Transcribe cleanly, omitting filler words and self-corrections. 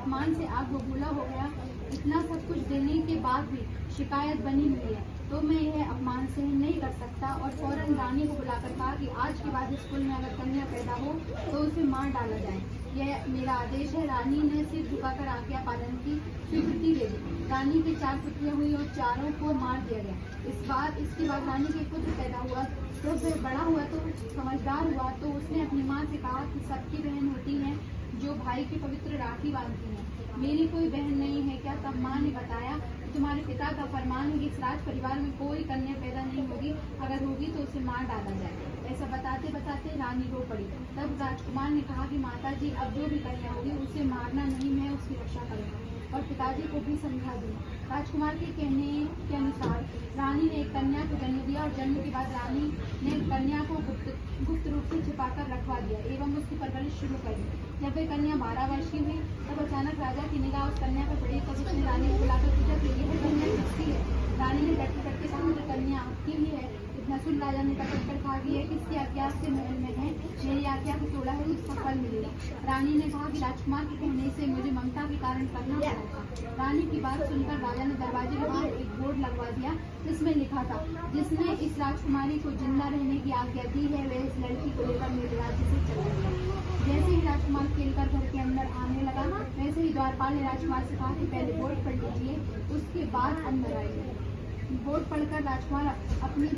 अपमान से आग बबूला हो गया। इतना सब कुछ देने के बाद भी शिकायत बनी हुई है, तो मैं यह अपमान सहन नहीं कर सकता और फौरन रानी को बुलाकर कहा कि आज के बाद स्कूल में अगर कन्या पैदा हो तो उसे मार डाला जाए। यह मेरा आदेश है। रानी ने सिर झुकाकर आज्ञा पालन की स्वीकृति दे दी। रानी की 4 पुत्रियां हुई और चारों को मार दिया गया। इसके बाद रानी के पुत्र पैदा हुआ, तो फिर बड़ा हुआ तो समझदार हुआ, तो उसने अपनी माँ से कहा कि सबकी बहन होती है जो भाई की पवित्र राखी बांधती है, मेरी कोई बहन नहीं है क्या? तब माँ ने बताया कि तुम्हारे पिता का फरमान है कि इस राज परिवार में कोई कन्या पैदा नहीं होगी, अगर होगी तो उसे मार डाला जाए। ऐसा बताते बताते रानी रो पड़ी। तब राजकुमार ने कहा कि माता जी, अब जो भी कन्या होगी उसे मारना नहीं, मैं उसकी रक्षा करूंगा और पिताजी को भी समझा दूंगा। राजकुमार के कहने के अनुसार रानी ने एक कन्या को जन्म दिया और जन्म के बाद रानी ने कन्या को गुप्त रूप से छिपाकर रखवा दिया एवं उसकी परवरिश शुरू कर दी। जब वह कन्या 12 वर्ष की हुई तब अचानक राजा की निगाह उस कन्या पर पड़ी। तब उसने रानी को बुलाकर पूछा कि यह कन्या किसकी है? रानी ने डरते डरते कहा, कन्या आपकी ही है। इतना सुन राजा ने पकड़ कर कहा कि यह किसकी आज्ञा से महल में है, मेरी आज्ञा को तोड़ा है उसका फल मिलेगा। रानी ने कहा कि राजकुमार के कहने से मुझे ममता के कारण करना पड़ा था। रानी की बात सुनकर राजा ने दरवाजे के बाहर एक बोर्ड लगवा दिया जिसमें लिखा था, जिसने इस राजकुमारी को जिंदा रहने की आज्ञा दी है वह इस लड़की को लेकर मेरे राज्य से चला गया। जैसे ही राजकुमार खेलकर घर के अंदर आने लगा वैसे ही द्वारपाल ने राजकुमार से कहा कि पहले बोर्ड पढ़ लीजिए, उसके बाद अंदर आइए। बोर्ड पढ़कर राजकुमार अपनी